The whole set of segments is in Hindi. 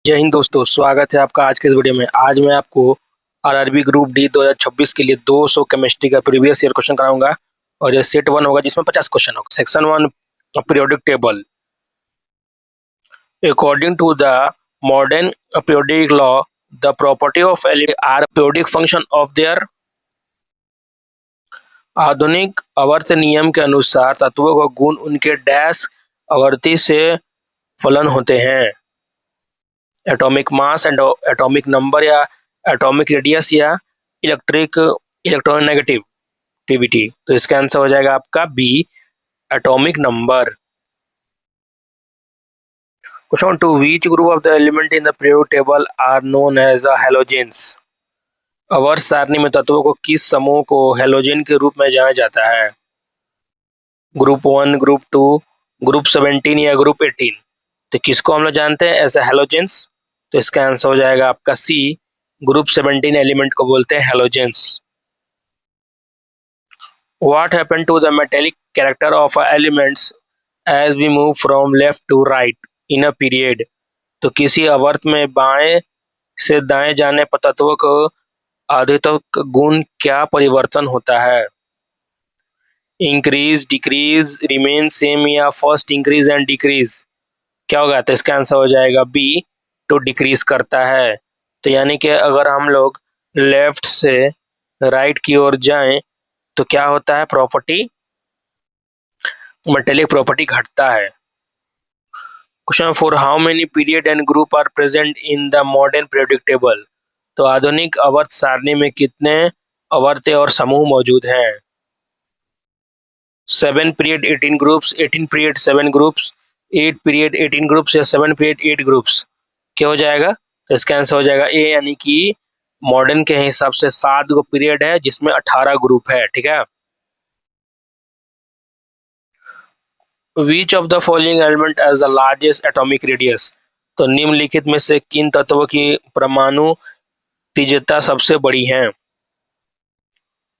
जय हिंद दोस्तों, स्वागत है आपका आज के इस वीडियो में। आज मैं आपको आरआरबी ग्रुप डी 2026 के लिए 200 केमिस्ट्री का प्रीवियस ईयर क्वेश्चन कराऊंगा और ये सेट 1 होगा जिसमें 50 क्वेश्चन होगा। Section 1 periodic table. According to the modern periodic law, the property of element are periodic function of their. आधुनिक आवर्त नियम के अनुसार तत्वों का गुण उनके डैश आवर्ती से फलन होते हैं। Atomic mass and atomic number या एटॉमिक रेडियस या इलेक्ट्रोनेगेटिविटी। तो इसका आंसर हो जाएगा आपका B, atomic number. Question 2, which group of the element in the periodic table are known as halogens. आवर्त सारणी में तत्वों को किस समूह को हैलोजन के रूप में जाना जाता है? ग्रुप 1, ग्रुप 2, ग्रुप 17 या ग्रुप 18। तो किसको हम लोग जानते हैं ऐसे हैलोजेंस? तो इसका आंसर हो जाएगा आपका सी, ग्रुप 17 एलिमेंट को बोलते हैं halogens. What happened to the metallic character of elements as we move from left to right in a period? तो किसी आवर्त में बाएं से दाएं जाने पर तत्वों को आदितक गुण क्या परिवर्तन होता है? इंक्रीज, डिक्रीज, रिमेन सेम या फर्स्ट इंक्रीज एंड डिक्रीज? क्या होगा? तो इसका आंसर हो जाएगा बी, तो डिक्रीज करता है। तो यानी कि अगर हम लोग लेफ्ट से राइट की ओर जाएं तो क्या होता है? प्रॉपर्टी, मेटेलिक प्रॉपर्टी घटता है। Question 4, how many period and group are present in the modern periodic table. तो आधुनिक आवर्त सारणी में कितने आवर्त और समूह मौजूद हैं? 7 period 18 groups, 18 period 7 groups, 8 period 18 groups या 7 पीरियड 8 ग्रुप्स। क्या हो जाएगा? तो इसका आंसर हो जाएगा ए, यानी कि मॉडर्न के हिसाब से 7 गो पीरियड है जिसमें 18 ग्रुप है। ठीक है। Which of the following element has the largest atomic radius? तो निम्नलिखित में से किन तत्वों की परमाणु तीव्रता सबसे बड़ी है?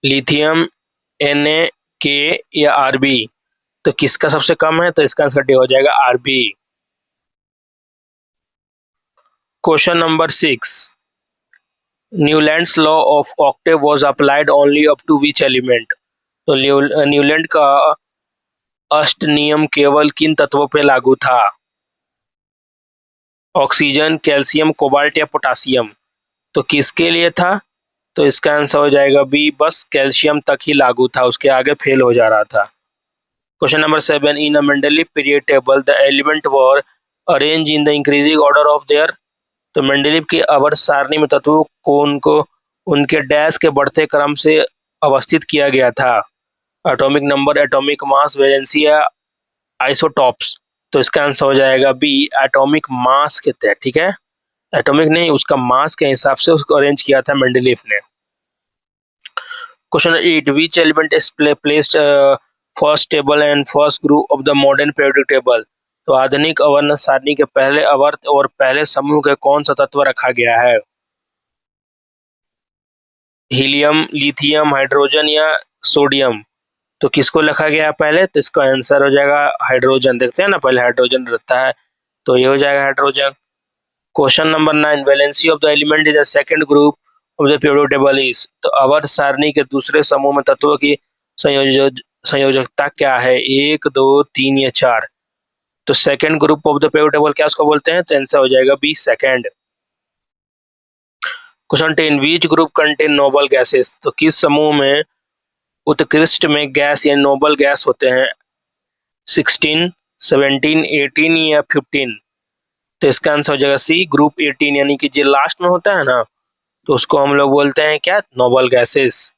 लिथियम, Na, K या Rb? तो किसका सबसे कम है? तो इसका आंसर डी हो जाएगा Rb। Question number 6, Newlands law of octave was applied only up to which element. तो न्यूलैंड का अष्ट नियम केवल किन तत्वों पे लागू था? ऑक्सीजन, कैल्शियम, कोबाल्ट या पोटासियम? तो किसके लिए था? तो इसका आंसर हो जाएगा बी, बस कैल्शियम तक ही लागू था, उसके आगे फेल हो जा रहा था। Question number 7, in a Mendeleev period table the element were arrange in the increasing order of their. तो मेंडलीव की आवर्त सारणी में तत्वों को उनके डैश के बढ़ते क्रम से अवस्थित किया गया था। Atomic number, atomic mass, valency या आइसोटॉप्स? तो इसका आंसर हो जाएगा बी, एटॉमिक मास के तहत। ठीक है, एटॉमिक नहीं, उसका मास के हिसाब से उसको अरेंज किया था मेंडलीव ने। Question 8, which element is placed first table and first group of the modern periodic table. तो आधुनिक आवर्त सारणी के पहले आवर्त और पहले समूह के कौन सा तत्व रखा गया है? हीलियम, लिथियम, हाइड्रोजन या सोडियम? तो किसको लिखा गया है पहले? तो इसका आंसर हो जाएगा हाइड्रोजन। देखते हैं ना, पहले हाइड्रोजन रहता है, तो ये हो जाएगा hydrogen. Question number 9, valency of the element in the second group of the periodic table is. तो आवर्त सारणी के दूसरे समूह में तत्वों की संयोजकता क्या है? 1, 2, 3 या 4? तो second group of the periodic table क्या उसको बोलते हैं? तो आंसर हो जाएगा B, second. Question 10, which group contain noble gases. तो किस समूह में उत्कृष्ट में गैस या नोबल गैस होते हैं? 16, 17, 18 या 15? तो इसका आंसर हो जाएगा सी, ग्रुप 18, यानी कि जो लास्ट में होता है ना, तो उसको हम लोग बोलते हैं क्या? Noble gases.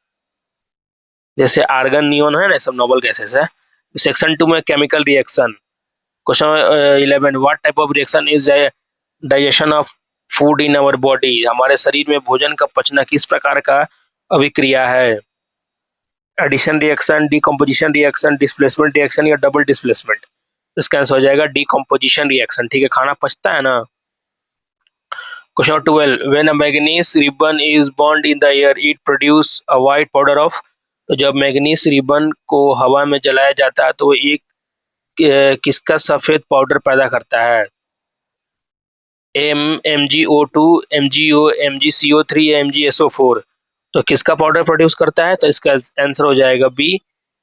जैसे आर्गन, नियोन है ना, सब नोबल गैसेस है। सेक्शन 2 में chemical reaction. Question 11, what type of reaction is digestion of food in our body. हमारे शरीर में भोजन का पचना किस प्रकार का अभिक्रिया है? Addition reaction, decomposition reaction, displacement reaction या डबल डिस्प्लेसमेंट? इसका आंसर हो जाएगा डिकम्पोजिशन रिएक्शन। ठीक है, खाना पचता है ना। Question 12, when a manganese ribbon is burned in the air it produce a white powder of. तो जब मैग्नीज रिबन को हवा में जलाया जाता है तो वो एक किसका सफेद पाउडर पैदा करता है? MgO2, MgO, MgCO3 या MgSO4। तो किसका पाउडर प्रोड्यूस करता है? तो इसका आंसर हो जाएगा बी,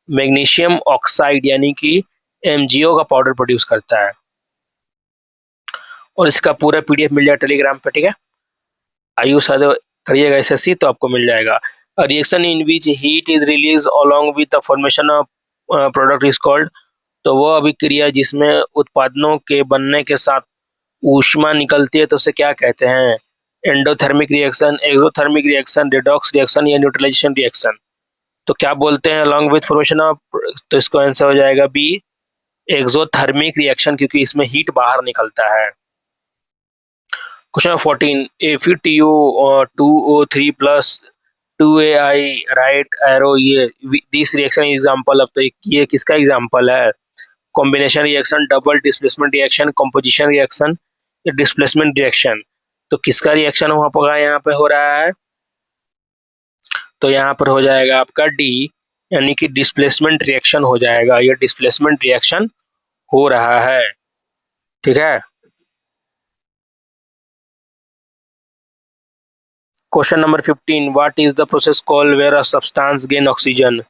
मैग्नीशियम ऑक्साइड यानी कि MgO का पाउडर प्रोड्यूस करता है। और इसका पूरा PDF मिल जाएगा टेलीग्राम पे, ठीक है। आयु सादे करिएगा SSC तो आपको मिल जाएगा। Reaction in which heat is release along with the formation of product is called. तो वो अभिक्रिया जिसमें उत्पादनों के बनने के साथ ऊष्मा निकलती है तो उसे क्या कहते हैं? Endothermic reaction, exothermic reaction, redox reaction या न्यूट्रलाइजेशन रिएक्शन। तो क्या बोलते हैं अलोंग विद फॉर्मेशन ऑफ? तो इसको आंसर हो जाएगा बी, एक्सोथर्मिक रिएक्शन, क्योंकि इसमें हीट बाहर निकलता है। Question 14, FeTO2O3 plus 2AI right arrow, ये दिस रिएक्शन एग्जांपल ऑफ, तो ये किसका एग्जांपल है? Combination reaction, double displacement reaction, composition reaction, displacement reaction. तो किसका रिएक्शन वहां पर यहाँ पे हो रहा है? तो यहाँ पर हो जाएगा आपका डी, यानी कि डिस्प्लेसमेंट रिएक्शन हो जाएगा। ये डिस्प्लेसमेंट रिएक्शन हो रहा है, ठीक है। Question number 15, what is the process called where a substance gain oxygen.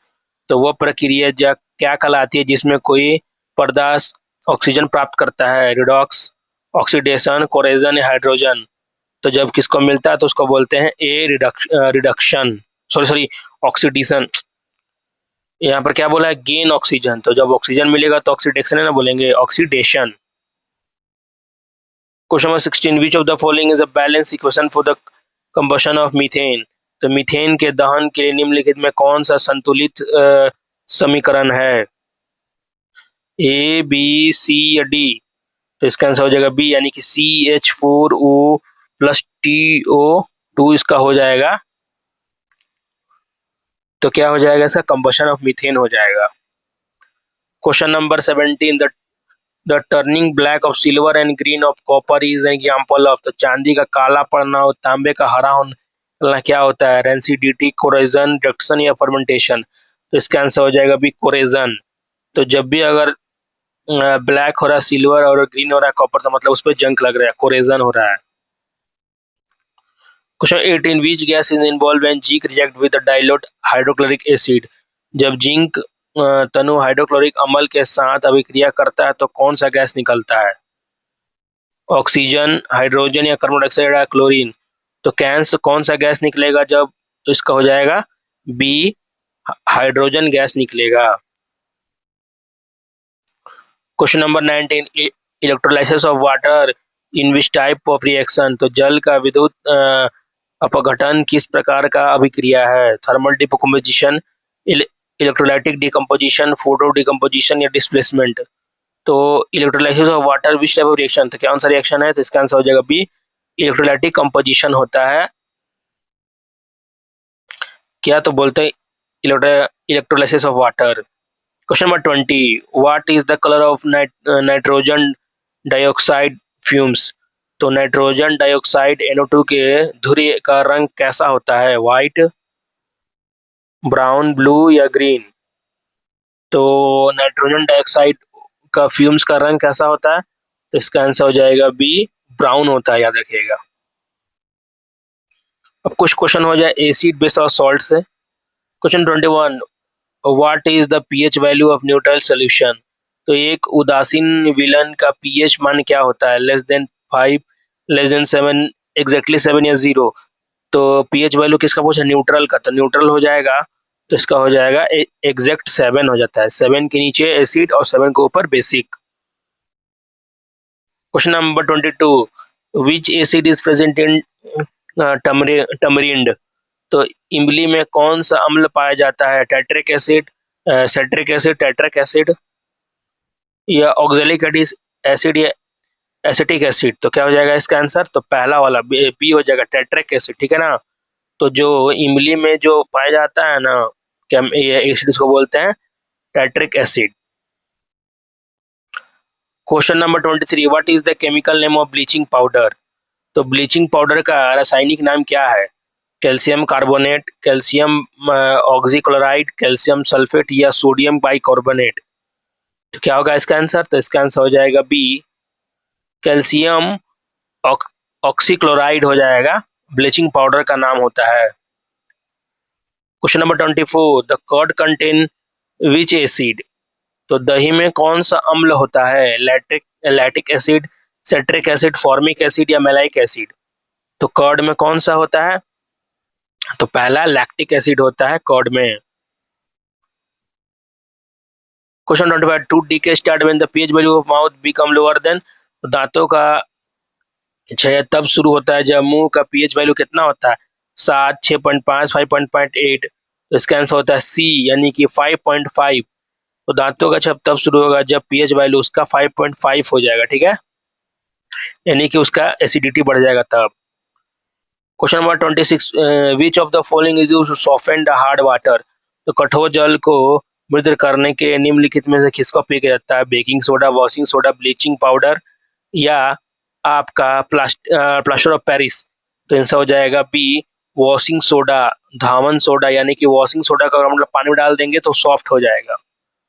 तो वो प्रक्रिया क्या कहलाती है जिसमें कोई पदार्थ ऑक्सीजन प्राप्त करता है? Redox, oxidation, corrosion, hydrogen. तो जब किसको मिलता है तो उसको बोलते हैं ए रिडक्शन, सॉरी ऑक्सीडेशन। यहाँ पर क्या बोला है? Gain oxygen. तो जब ऑक्सीजन मिलेगा तो ऑक्सीडेशन है ना, बोलेंगे oxidation. Question number 16, which of the following is a balance equation for the combustion of methane. तो मीथेन के दहन के लिए निम्नलिखित में कौन सा संतुलित समीकरण है? A, B, C या D। तो इसका आंसर हो जाएगा बी, यानी कि CH4O प्लस TO2 इसका हो जाएगा। तो क्या हो जाएगा? इसका कंबशन ऑफ मीथेन हो जाएगा। Question number 17, the turning black of silver and green of copper is an example of. तो चांदी का काला पड़ना और तांबे का हरा होना क्या होता है? रेंसिडिटी, कोरेजन, रिडक्शन या फर्मेंटेशन। तो इसका आंसर हो जाएगा बी, कोरेजन। तो जब भी अगर ब्लैक हो रहा है सिल्वर और ग्रीन हो रहा है कॉपर, तो मतलब उस पर जंक लग रहा है, कोरेजन हो रहा है। Question 18, which gas is involve when zinc react with dilute hydrochloric acid. जब जिंक तनु हाइड्रोक्लोरिक अम्ल के साथ अभिक्रिया करता है तो कौन सा गैस निकलता है? ऑक्सीजन, हाइड्रोजन या कार्बन डाइऑक्साइड या क्लोरीन। तो कौन सा गैस निकलेगा जब? तो इसका हो जाएगा बी, हाइड्रोजन गैस निकलेगा। Question number 19, electrolysis of water in which type of reaction. तो जल का विद्युत अपघटन किस प्रकार का अभिक्रिया है? Thermal decomposition, electrolytic decomposition, photo decomposition या डिस्प्लेसमेंट। तो electrolysis of water which type of reaction, तो कौन सा रिएक्शन है? तो इसका आंसर हो जाएगा बी, इलेक्ट्रोलाइटिक कंपोजिशन होता है। क्या तो बोलते हैं electrolysis of water. Question number 20, what is the colour of nitrogen dioxide fumes. तो नाइट्रोजन डाइऑक्साइड NO2 के धुरी का रंग कैसा होता है? व्हाइट, ब्राउन, ब्लू या ग्रीन। तो नाइट्रोजन डाइऑक्साइड का फ्यूम्स का रंग कैसा होता है? तो इसका आंसर हो जाएगा बी, ब्राउन होता है, याद रखिएगा। अब कुछ क्वेश्चन हो जाए एसिड, बेस और सॉल्ट से। Question 21, what is the pH value of neutral solution. तो एक उदासीन विलयन का pH मान क्या होता है? Less than 5, less than 7, exactly 7 या 0। तो pH वैल्यू किसका पूछा? न्यूट्रल का। तो न्यूट्रल हो जाएगा, तो इसका हो जाएगा एग्जैक्ट 7 हो जाता है। 7 के नीचे एसिड और 7 के ऊपर basic. Question number 22, which acid is present in tamarind. तो इमली में कौन सा अम्ल पाया जाता है? Tartaric acid, citric acid, tartaric acid या ऑक्जेलिक एसिड या एसिटिक एसिड। तो क्या हो जाएगा इसका आंसर? तो पहला वाला बी हो जाएगा, टेट्रिक एसिड, ठीक है ना। तो जो इमली में जो पाया जाता है ना, क्या ये एसिड इसको बोलते हैं? Tartaric acid. Question number 23, what is the chemical name of bleaching powder. तो ब्लीचिंग पाउडर का रासायनिक नाम क्या है? Calcium carbonate, calcium oxychloride, calcium sulphate या सोडियम बाइकार्बोनेट। तो क्या होगा इसका आंसर? तो इसका आंसर हो जाएगा बी, कैल्शियम ऑक्सीक्लोराइड हो जाएगा, ब्लीचिंग पाउडर का नाम होता है। Question number 24, the curd contain which acid? तो दही में कौन सा अम्ल होता है? Lactic acid, citric acid, formic acid या मैलाइक एसिड? तो कर्ड में कौन सा होता है? तो पहला लैक्टिक एसिड होता है कर्ड में। Question 25, tooth decay start when the pH value of mouth become lower than? दांतों का क्षय तब शुरू होता है जब मुंह का पीएच वैल्यू कितना होता है? 7, 6.5, 5.8। तो इसका आंसर होता है सी, यानी कि 5.5। तो दांतों का क्षय तब शुरू होगा जब पीएच वैल्यू उसका 5.5 हो जाएगा, ठीक है, यानी कि उसका एसिडिटी बढ़ जाएगा तब। Question number 26, which of the following is used to soften the hard water? तो कठोर जल को मृदु करने के निम्नलिखित में से किसका उपयोग किया जाता है? Baking soda, washing soda, bleaching powder या आपका प्लास्टर ऑफ पेरिस? तो आंसर हो जाएगा बी, वॉशिंग सोडा, धावन सोडा, यानी कि वॉशिंग सोडा का मतलब पानी में डाल देंगे तो सॉफ्ट हो जाएगा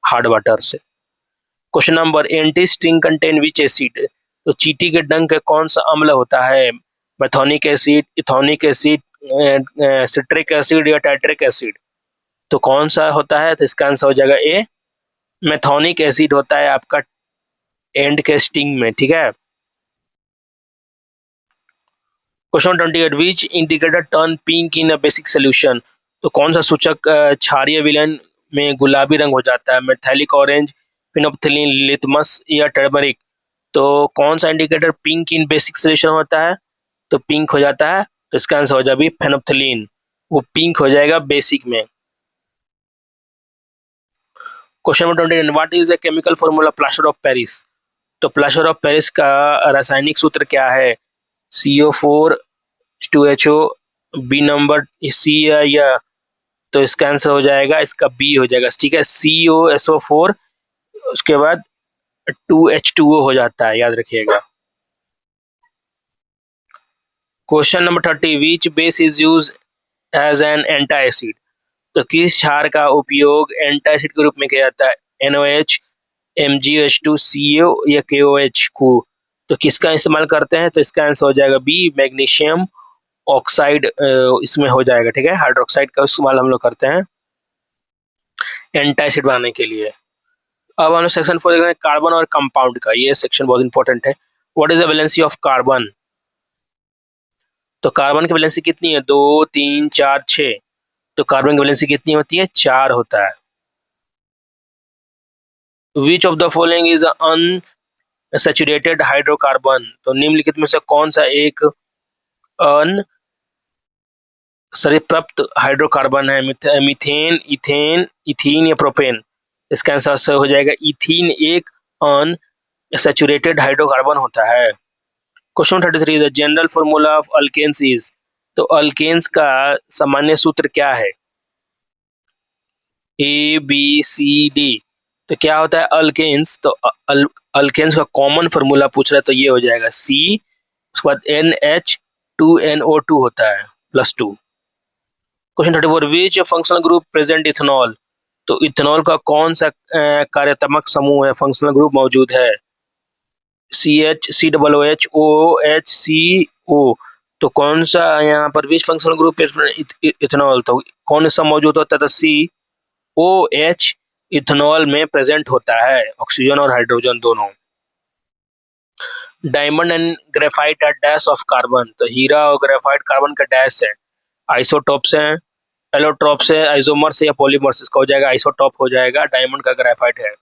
हार्ड वाटर से। Question number, anti sting contain which acid? तो चींटी के डंक का कौन सा अम्ल होता है? मैथोनिक एसिड, इथोनिक एसिड, सिट्रिक एसिड या टाइट्रिक एसिड? तो कौन सा होता है? तो इसका आंसर हो जाएगा ए, मैथोनिक एसिड होता है आपका एंड के स्टिंग में, ठीक है। Question 28, which indicator turn pink in a basic solution? तो कौन सा सूचक क्षारीय विलयन में गुलाबी रंग हो जाता है? मेथैलिक ऑरेंज, फिनोप्थिलीन, लिथमस या टर्मरिक? तो कौन सा indicator pink in basic solution होता है? तो पिंक हो जाता है, तो इसका आंसर हो जाएगा फेनोप्थिलीन, वो पिंक हो जाएगा बेसिक में। Question number 29, what is the chemical formula plaster of Paris? तो प्लास्टर ऑफ पेरिस का रासायनिक सूत्र क्या है? CO4 2HO, B number C या? तो इसका आंसर हो जाएगा, इसका बी हो जाएगा, ठीक है, COSO4, उसके बाद 2H2O हो जाता है, याद रखिएगा। Question number 30, which base is use as an anti acid? तो किस क्षार का उपयोग एंटी एसिड के रूप में किया जाता है? NOH, MgH2, CO या KOH को? तो किसका इस्तेमाल करते हैं? तो इसका आंसर हो जाएगा बी, मैग्नीशियम ऑक्साइड इसमें हो जाएगा, ठीक है, हाइड्रोक्साइड का इस्तेमाल हम लोग करते हैं एंटी एसिड बनाने के लिए। अब हम लोग सेक्शन 4 देख रहे हैं, कार्बन और कंपाउंड का। ये सेक्शन बहुत इंपॉर्टेंट है। What is the valency of carbon? तो कार्बन की वैलेंसी कितनी है? 2, 3, 4, 6। तो कार्बन की वैलेंसी कितनी होती है? 4 होता है। Which of the following is unsaturated hydrocarbon? तो निम्नलिखित में से कौन सा एक अन सरीप्राप्त हाइड्रोकार्बन है? मीथेन, इथेन, इथीन या प्रोपेन? इसका आंसर हो जाएगा इथीन, एक अनसैचुरेटेड हाइड्रोकार्बन होता है। Question 33, the general formula of alkanes is? तो अल्केन्स का सामान्य सूत्र क्या है? ABCD। तो क्या होता है अल्केन्स? तो अल्केन्स का कॉमन फॉर्मूला पूछ रहा है, तो ये हो जाएगा C, उसके बाद NH2NO2 होता है +2। क्वेश्चन 34, विच फंक्शनल ग्रुप प्रेजेंट इथेनॉल? तो इथेनॉल का कौन सा कार्यात्मक समूह है, फंक्शनल ग्रुप मौजूद है? CH, COOH, OH, CO। तो कौन सा यहाँ पर विच फंक्शनल ग्रुप इथेनॉल? तो कौन सा मौजूद होता है? तो COH इथेनॉल में प्रेजेंट होता है, ऑक्सीजन और हाइड्रोजन दोनों। Diamond and graphite are dash of carbon? तो हीरा और ग्रेफाइट कार्बन का डैश है, आइसोटोप्स हैं, एलोट्रोप्स है, आइसोमर्स या पॉलीमर्स? इसका हो जाएगा आइसोटोप हो जाएगा, डायमंड का ग्रेफाइट है,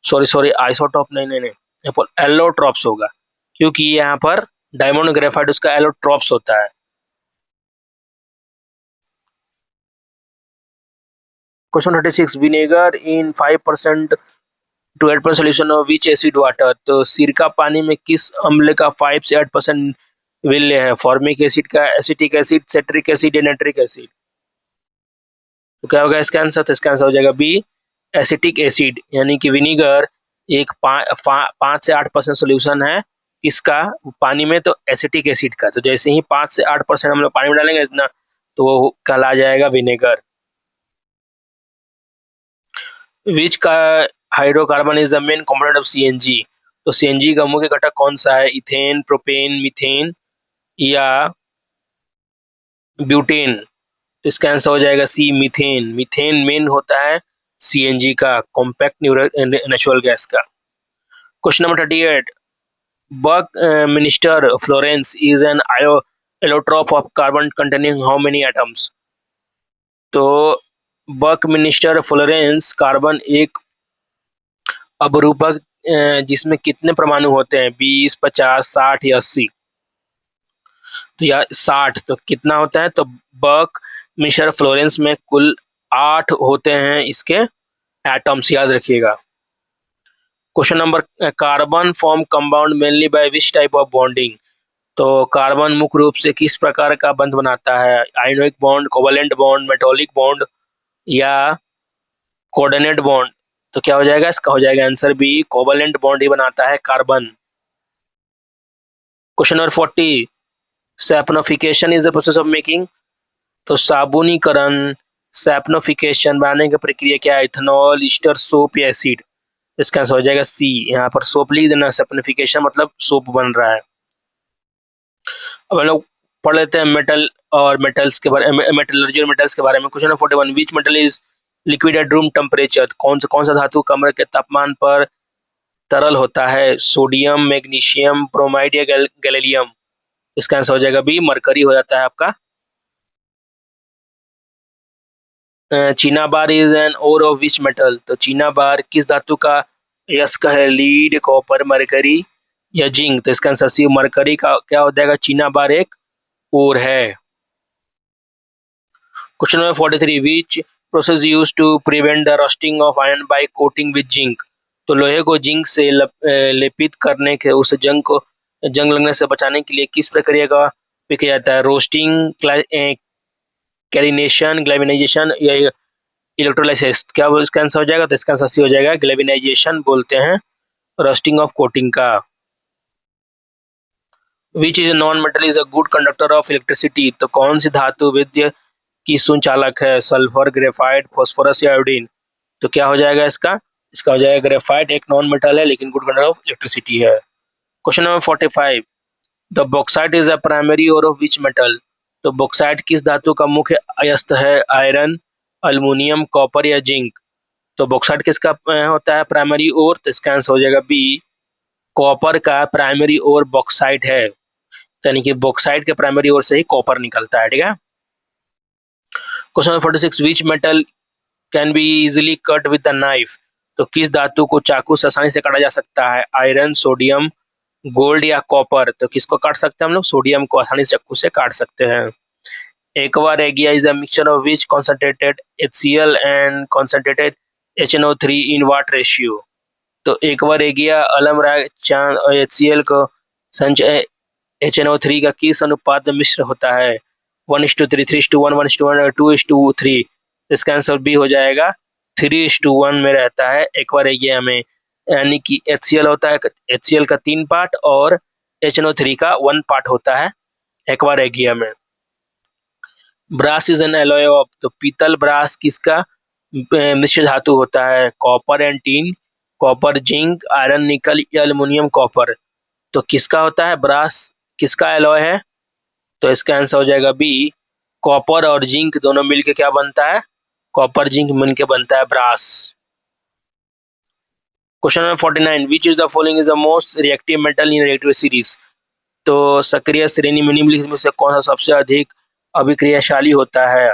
सॉरी आइसोटोप नहीं नहीं नहीं, यहाँ पर एलोट्रोप्स होगा, क्योंकि यहाँ पर डायमंड ग्रेफाइट उसका एलोट्रोप्स होता है। Question 36, vinegar in 5% to 8% solution of which acid water? तो सिरका पानी में किस अम्ल का 5 से 8% विल्य है? फॉर्मिक एसिड का, एसिटिक एसिड, सेट्रिक एसिड या नाइट्रिक एसिड? तो क्या होगा इसका आंसर? तो इसका आंसर हो जाएगा बी, एसिटिक एसिड, यानी कि विनीगर एक 5 से 8% सोल्यूशन है किसका? पानी में, तो एसिटिक एसिड का। तो जैसे ही 5 से 8% हम लोग पानी में डालेंगे ना, तो वो कहला जाएगा विनेगर। विच का hydrocarbon is the main component of CNG? तो सीएनजी का मुख्य घटक कौन सा है? इथेन, प्रोपेन, मीथेन या ब्यूटेन? तो इसका आंसर हो जाएगा सी, मीथेन। मीथेन मेन होता है सीएनजी का, कॉम्पैक्ट नेचुरल गैस का। Question number 38, Buckminster Florence is an allotrope of carbon containing how many atoms? तो बकमिनिस्टर फ्लोरेंस कार्बन एक अपरूपक जिसमें कितने परमाणु होते हैं? 20, 50, 60 या 80? तो या 60। तो कितना होता है? तो बकमिनिस्टर फ्लोरेंस में कुल 8 होते हैं इसके एटम्स, याद रखिएगा। Question number, carbon form compound mainly by which type of bonding? तो कार्बन मुख्य रूप से किस प्रकार का बंध बनाता है? Ionic bond, covalent bond, metallic bond या कोऑर्डिनेट बॉन्ड? तो क्या हो जाएगा? इसका हो जाएगा आंसर बी, कोवलेंट बॉन्ड ही बनाता है carbon. Question number 40, saponification is the process of making. तो साबुनीकरण, सैपनिफिकेशन बनाने की प्रक्रिया क्या है? इथेनॉल, ईस्टर, सोप या एसिड? इसका आंसर हो जाएगा सी। यहाँ पर सोप लिख देना, सैपनिफिकेशन मतलब सोप बन रहा है। अब हम लोग पढ़ लेते हैं मेटल और मेटल्स के बारे में, मेटलर्जी और मेटल्स के बारे में। Question number 41, which metal is liquid at room temperature? कौन सा धातु कमरे के तापमान पर तरल होता है? सोडियम, मैग्नीशियम, ब्रोमाइड या गैलीलियम? इसका आंसर हो जाएगा बी, मरकरी हो जाता है आपका। Cinnabar is an ore of which metal? तो चीना बार किस धातु का यस्क है? लीड, कॉपर, मरकरी या जिंक? तो इसका आंसर सी, मरकरी का क्या हो जाएगा? चीना बार एक ओर है। Question number 43, which process used to prevent the rusting of iron by coating with zinc? तो लोहे को जिंक से लेपित करने के, उस जंग लगने से बचाने के लिए किस प्रक्रिया का उपयोग किया जाता है? रोस्टिंग, कैलिनेशन, ग्लैविनाइजेशन या इलेक्ट्रोलाइसिस? क्या इसका आंसर हो जाएगा? तो इसका आंसर सी हो जाएगा, ग्लैविनाइजेशन बोलते हैं रस्टिंग ऑफ कोटिंग का। Which is non metal is a good conductor of electricity? तो कौन सी धातु विद्युत की सुचालक है? सल्फर, ग्रेफाइट, फास्फोरस या आयोडीन? तो क्या हो जाएगा इसका? इसका हो जाएगा ग्रेफाइट, एक नॉन मेटल है लेकिन गुड कंडक्टर ऑफ इलेक्ट्रिसिटी है। Question number 45, the bauxite is a primary ore of which metal? तो बॉक्साइट किस धातु का मुख्य अयस्क है? आयरन, अल्युमिनियम, कॉपर या जिंक? तो बॉक्साइट किसका होता है प्राइमरी ओर? तो इसका आंसर हो जाएगा बी, कॉपर का प्राइमरी ओर बॉक्साइट है, यानी कि बॉक्साइट के प्राइमरी ओर से ही कॉपर निकलता है। ठीक है। Question number 46, which metal can be easily cut with the knife? तो किस धातु को चाकू से आसानी से काटा जा सकता है? आयरन, सोडियम, गोल्ड या कॉपर? तो किसको काट सकते हैं हम लोग? सोडियम को आसानी से चाकू से काट सकते हैं। Aqua regia is a mixture of which concentrated HCl and concentrated HNO3 in what ratio? तो एक्वा रेगिया अलमराचान और HCl को संचय HNO3 का किस अनुपात में मिश्र होता है? 1:3, 3:1, 1:1, 2:3? इसका आंसर बी हो जाएगा 3:1 में रहता है एक्वा रेगिया में, यानी कि HCl होता है, HCl का 3 पार्ट और HNO3 का 1 पार्ट होता है एक्वा रेगिया में। Brass is an alloy of? तो पीतल ब्रास किसका मिश्र धातु होता है? Copper and tin, copper zinc, iron nickel या एल्युमिनियम कॉपर? तो किसका होता है ब्रास, किसका एलॉय है? तो इसका आंसर हो जाएगा बी, कॉपर और जिंक दोनों मिलके क्या बनता है? कॉपर जिंक मिलके बनता है brass. Question number 49, which is the following is the most reactive metal in reactive series? तो सक्रिय श्रेणी में निम्नलिखित में से कौन सा सबसे अधिक अभिक्रियाशाली होता है?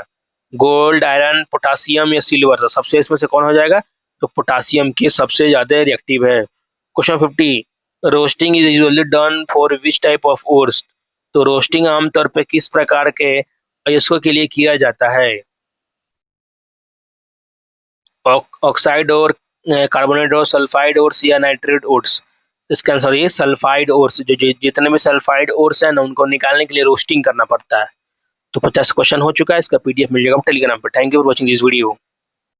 गोल्ड, आयरन, पोटासियम या सिल्वर? तो सबसे इसमें से कौन हो जाएगा? तो पोटासियम के सबसे ज्यादा रिएक्टिव है। Question 50, roasting is usually done for which type of ores? तो रोस्टिंग आमतौर पर किस प्रकार के अयस्कों के लिए किया जाता है? ऑक्साइड और कार्बोनेट और सल्फाइड और या नाइट्रेट ओर्स? इसका आंसर ये सल्फाइड ओर्स, जो जितने भी सल्फाइड ओर्स है ना उनको निकालने के लिए रोस्टिंग करना पड़ता है। तो 50 क्वेश्चन हो चुका है, इसका PDF मिल जाएगा टेलीग्राम पर। Thank you for watching this video.